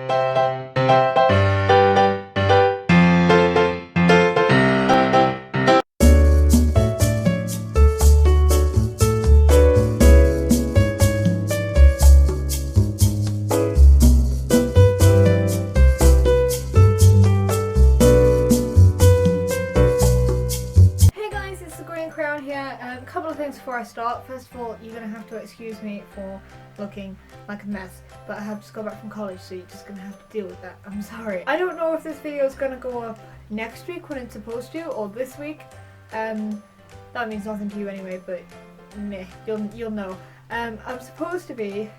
A couple of things before I start. First of all, you're going to have to excuse me for looking like a mess, but I have just got back from college, so you're just going to have to deal with that. I'm sorry. I don't know if this video is going to go up next week when it's supposed to, or this week. That means nothing to you anyway, but meh, you'll know. I'm supposed to be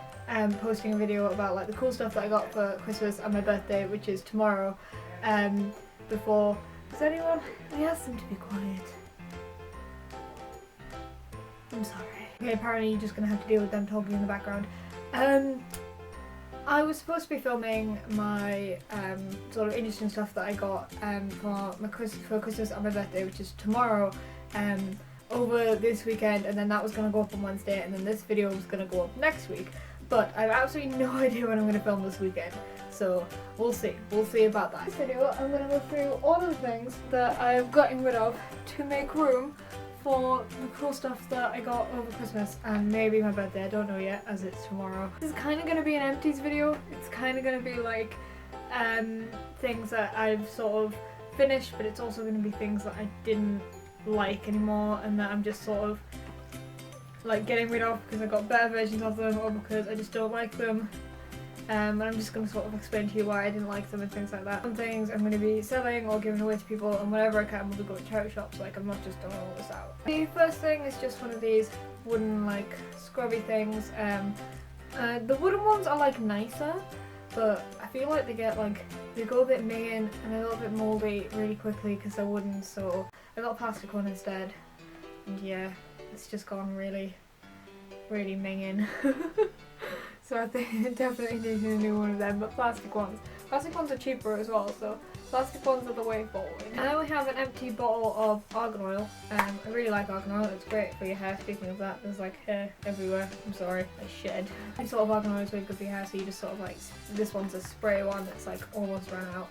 posting a video about like the cool stuff that I got for Christmas and my birthday, which is tomorrow. Before, does anyone? I asked them to be quiet. I'm sorry. Okay, apparently you're just gonna have to deal with them talking in the background. I was supposed to be filming my sort of interesting stuff that I got for Christmas and my birthday, which is tomorrow, over this weekend, and then that was gonna go up on Wednesday, and then this video was gonna go up next week. But I have absolutely no idea when I'm gonna film this weekend, so we'll see. We'll see about that. This video, I'm gonna go through all of the things that I've gotten rid of to make room for the cool stuff that I got over Christmas and maybe my birthday. I don't know yet, as it's tomorrow. This is kind of going to be an empties video. It's kind of going to be like things that I've sort of finished, but it's also going to be things that I didn't like anymore and that I'm just sort of like getting rid of because I got better versions of them or because I just don't like them. And I'm just going to sort of explain to you why I didn't like them and things like that. Some things I'm going to be selling or giving away to people, and whatever I can will go to charity shops. Like, I'm not just throwing all this out. The first thing is just one of these wooden like scrubby things. The wooden ones are like nicer, but I feel like they go a bit minging and a little bit mouldy really quickly because they're wooden, so I got a plastic one instead. And yeah, it's just gone really minging. So I think I definitely need a new one of them, but plastic ones. Plastic ones are cheaper as well, so plastic ones are the way forward. And then we have an empty bottle of argan oil. I really like argan oil, it's great for your hair. Speaking of that, there's like hair everywhere. I'm sorry, I shed. This sort of argan oil is really good for your hair, so you just sort of like, this one's a spray one that's like almost run out.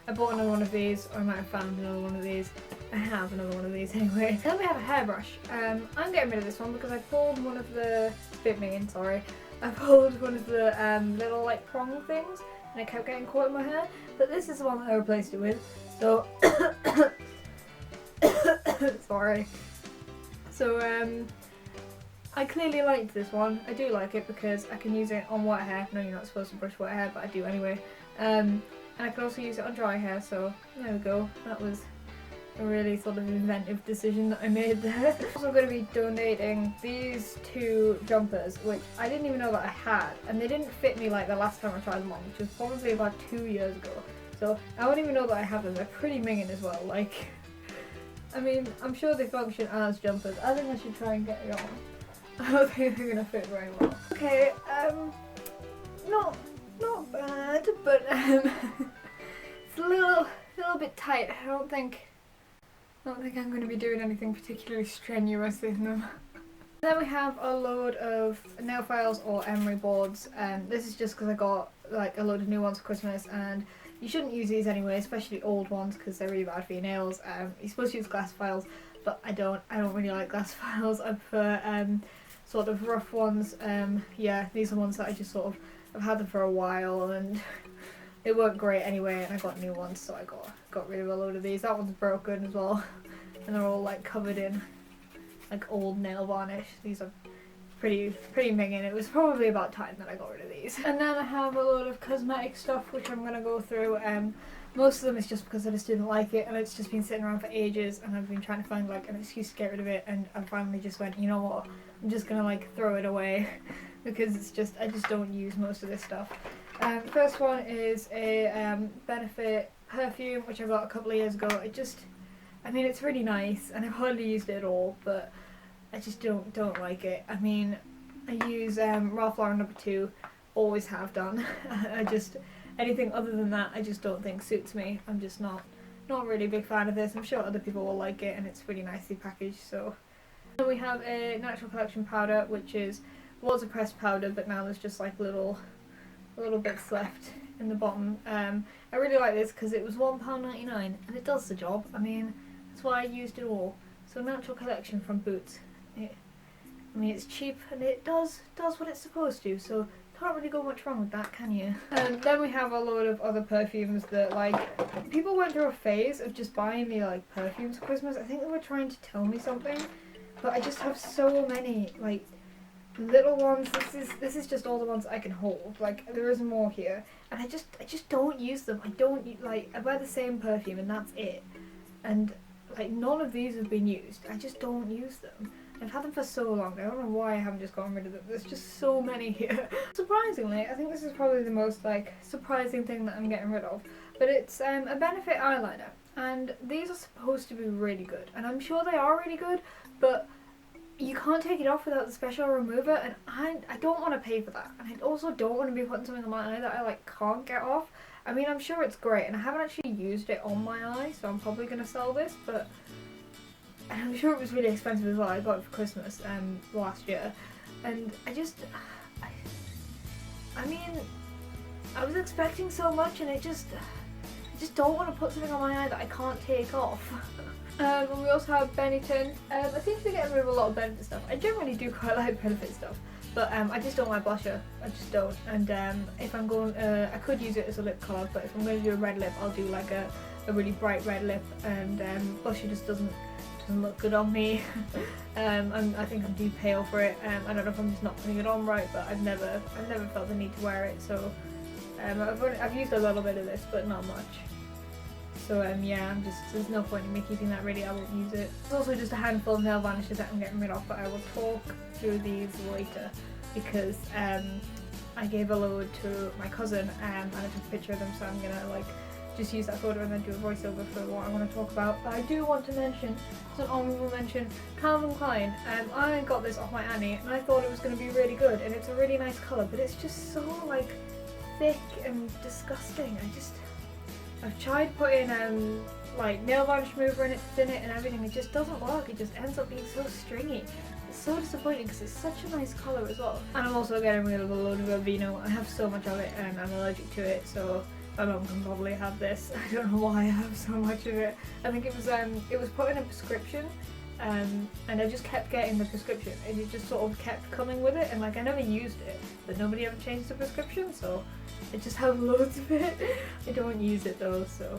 I bought another one of these, or I might have found another one of these. I have another one of these anyway. Then we have a hairbrush. I'm getting rid of this one because I pulled one of the, spit me in, sorry. I pulled one of the little like prong things and it kept getting caught in my hair, but this is the one that I replaced it with, so sorry. So I clearly liked this one. I do like it because I can use it on wet hair. No, you're not supposed to brush wet hair, but I do anyway. And I can also use it on dry hair, so there we go. That was a really sort of inventive decision that I made there. I'm also going to be donating these two jumpers, which I didn't even know that I had, and they didn't fit me like the last time I tried them on, which was probably about 2 years ago. So I don't even know that I have them. They're pretty minging as well. Like, I mean, I'm sure they function as jumpers. I think I should try and get it on. I don't think they're going to fit very well. Okay, not bad, but it's a little bit tight. I don't think I'm going to be doing anything particularly strenuous in them. Then we have a load of nail files or emery boards, and this is just because I got like a load of new ones for Christmas, and you shouldn't use these anyway, especially old ones, because they're really bad for your nails. You're supposed to use glass files, but I don't really like glass files. I prefer sort of rough ones. Yeah, these are ones that I just sort of, I've had them for a while and they weren't great anyway, and I got new ones, so I got rid of a load of these. That one's broken as well, and they're all like covered in like old nail varnish. These are pretty minging. It was probably about time that I got rid of these. And then I have a load of cosmetic stuff which I'm gonna go through. Most of them is just because I just didn't like it and it's just been sitting around for ages, and I've been trying to find like an excuse to get rid of it, and I finally just went, you know what, I'm just gonna like throw it away because it's just, I just don't use most of this stuff. The first one is a Benefit perfume which I got a couple of years ago. I mean, it's really nice and I've hardly used it at all, but I just don't like it. I mean, I use Ralph Lauren No. 2, always have done. Anything other than that I just don't think suits me. I'm just not really a big fan of this. I'm sure other people will like it and it's really nicely packaged. So then we have a Natural Collection powder, which was a pressed powder, but now there's just like little bits left in the bottom. I really like this because it was £1.99 and it does the job. I mean, that's why I used it all. So Natural Collection from Boots. I mean, it's cheap and it does what it's supposed to, so can't really go much wrong with that, can you? And then we have a load of other perfumes that, like, people went through a phase of just buying me, like, perfumes for Christmas. I think they were trying to tell me something, but I just have so many, like, little ones. This is just all the ones I can hold. Like, there is more here, and I just don't use them. I don't, like, I wear the same perfume and that's it. And, like, none of these have been used. I just don't use them. I've had them for so long, I don't know why I haven't just gotten rid of them. There's just so many here. Surprisingly, I think this is probably the most, like, surprising thing that I'm getting rid of. But it's a Benefit eyeliner, and these are supposed to be really good. And I'm sure they are really good, but you can't take it off without the special remover, and I don't want to pay for that. And I also don't want to be putting something on my eye that I, like, can't get off. I mean, I'm sure it's great, and I haven't actually used it on my eye, so I'm probably going to sell this, but and I'm sure it was really expensive as well. I got it for Christmas last year, and I mean, I was expecting so much, and I just don't want to put something on my eye that I can't take off. And we also have Benetton. I seem to be getting rid of a lot of Benefit stuff. I generally do quite like Benefit stuff, but I just don't like blusher. I just don't. And if I'm going, I could use it as a lip colour, but if I'm going to do a red lip, I'll do like a really bright red lip, and blusher just doesn't look good on me. I think I'm too pale for it. I don't know if I'm just not putting it on right, but I've never felt the need to wear it. So I've used a little bit of this, but not much. So yeah, there's no point in me keeping that really. I won't use it. There's also just a handful of nail varnishes that I'm getting rid of, but I will talk through these later because I gave a load to my cousin and I took a picture of them, so I'm gonna like just use that photo and then do a voiceover for what I want to talk about. But I do want to mention, as an honourable mention, Calvin Klein. I got this off my Annie and I thought it was going to be really good, and it's a really nice colour, but it's just so like thick and disgusting. I've tried putting like nail varnish remover in it, thin it and everything. It just doesn't work. It just ends up being so stringy. It's so disappointing because it's such a nice colour as well. And I'm also getting rid of a load of Aveeno. I have so much of it and I'm allergic to it, so my mum can probably have this. I don't know why I have so much of it. I think it was put in a prescription, and I just kept getting the prescription, and it just sort of kept coming with it, and like I never used it, but nobody ever changed the prescription, so I just have loads of it. I don't use it though, so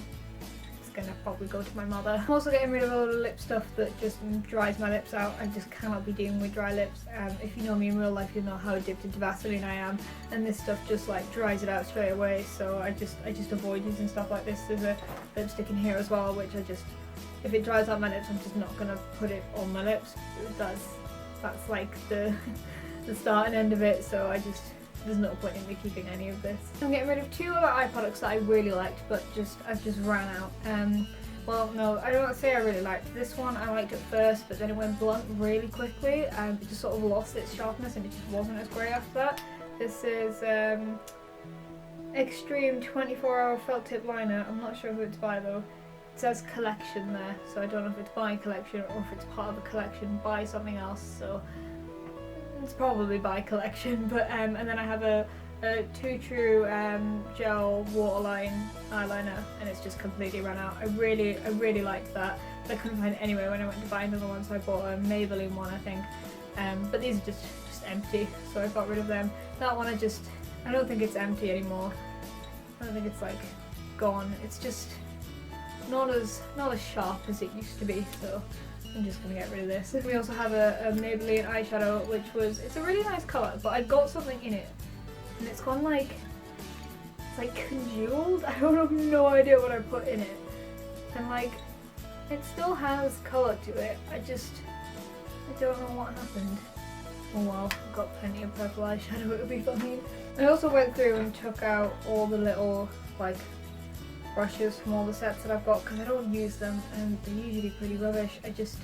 it's gonna probably go to my mother. I'm also getting rid of a lot of lip stuff that just dries my lips out. I just cannot be dealing with dry lips. If you know me in real life, you know how addicted to Vaseline I am, and this stuff just like dries it out straight away. So I just avoid using stuff like this. There's a lipstick in here as well, which if it dries out my lips, I'm just not gonna put it on my lips. That's like the start and end of it. So there's no point in me keeping any of this. I'm getting rid of two other eye products that I really liked, but I've just ran out. Well, no, I don't want to say I really liked this one. I liked it first, but then it went blunt really quickly. It just sort of lost its sharpness, and it just wasn't as great after that. This is Extreme 24-Hour Felt Tip Liner. I'm not sure who it's by though. It says collection there, so I don't know if it's by collection or if it's part of a collection by something else. So it's probably by collection, but and then I have a Too True gel waterline eyeliner, and it's just completely run out. I really liked that, but I couldn't find it anywhere when I went to buy another one, so I bought a Maybelline one, I think. But these are just empty, so I got rid of them. That one I don't think it's empty anymore. I don't think it's like gone. It's just not as sharp as it used to be, so I'm just gonna get rid of this. We also have a Maybelline eyeshadow, it's a really nice colour, but I got something in it, and it's gone like, it's like congealed. I don't have no idea what I put in it, and like, it still has colour to it. I don't know what happened. Oh well, I've got plenty of purple eyeshadow, it'll be fine. I also went through and took out all the little like brushes from all the sets that I've got, because I don't use them and they're usually pretty rubbish. I just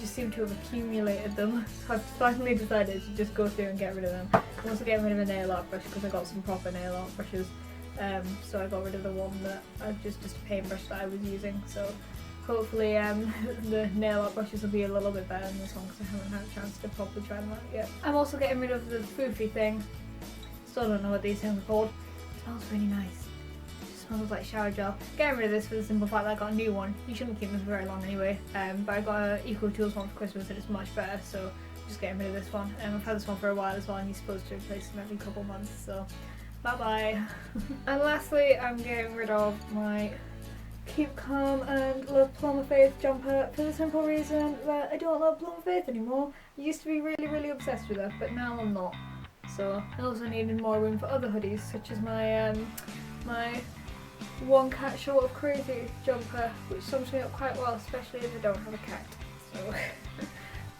seem to have accumulated them, so I've finally decided to just go through and get rid of them. I'm also getting rid of a nail art brush because I got some proper nail art brushes, so I got rid of the one that I've just a paintbrush that I was using. So hopefully the nail art brushes will be a little bit better than this one, because I haven't had a chance to properly try them out yet. I'm also getting rid of the foofy thing. Still don't know what these things are called. smells really nice. It smells like shower gel. Getting rid of this for the simple fact that I got a new one. You shouldn't keep them for very long anyway. But I got an Eco Tools one for Christmas and it's much better, so just getting rid of this one. I've had this one for a while as well, and you're supposed to replace them every couple months, so bye bye. And lastly, I'm getting rid of my Keep Calm and Love Plum of Faith jumper for the simple reason that I don't love Plum of Faith anymore. I used to be really obsessed with her, but now I'm not. So I also needed more room for other hoodies, such as my my One Cat Short of Crazy jumper, which sums me up quite well, especially if I don't have a cat. So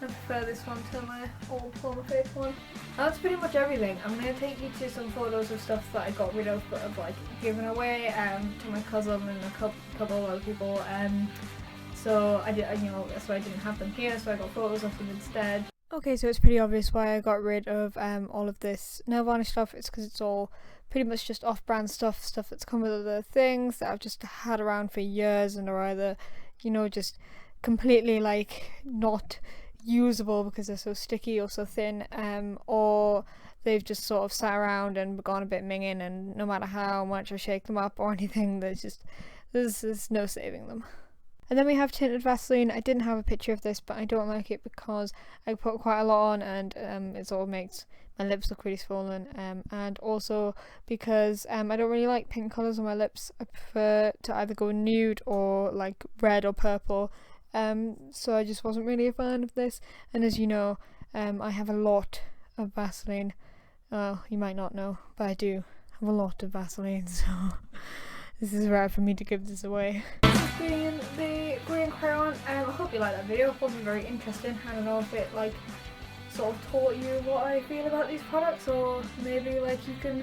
I prefer this one to my old Plum of Faith one. That's pretty much everything. I'm going to take you to some photos of stuff that I got rid of but have like given away to my cousin and a couple of other people. So I did, so I didn't have them here, so I got photos of them instead. Okay, so it's pretty obvious why I got rid of all of this nail varnish stuff. It's because it's all pretty much just off-brand stuff that's come with other things that I've just had around for years and are either, just completely like not usable because they're so sticky or so thin, or they've just sort of sat around and gone a bit minging, and no matter how much I shake them up or anything, there's no saving them. And then we have tinted Vaseline. I didn't have a picture of this, but I don't like it because I put quite a lot on, and it sort of makes my lips look really swollen, and also because I don't really like pink colours on my lips. I prefer to either go nude or like red or purple. So I just wasn't really a fan of this, and as you know, I have a lot of Vaseline. Well, you might not know, but I do have a lot of Vaseline, so this is rare for me to give this away. This has been the green crayon. I hope you liked that video. It wasn't very interesting. I don't know if it like sort of taught you what I feel about these products, or maybe like you can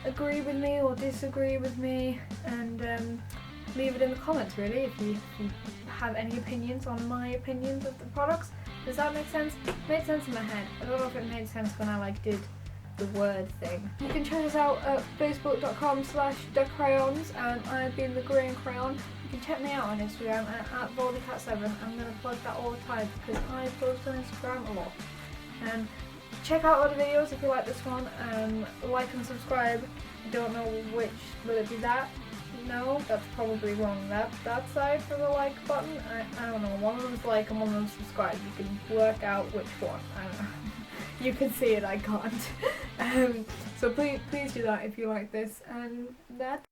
agree with me or disagree with me, and leave it in the comments really if you have any opinions on my opinions of the products. Does that make sense? It made sense in my head. I don't know if it made sense when I like did the word thing. You can check us out at facebook.com/thecrayons, and I've been the Green Crayon. You can check me out on Instagram at voldycat7. I'm going to plug that all the time because I post on Instagram a lot. And check out other videos if you like this one. Like and subscribe. I don't know which, will it be that? No, that's probably wrong. That side for the like button. I don't know. One of them's like and one of them's subscribe. You can work out which one. I don't know. You can see it. I can't. So please do that if you like this. And that's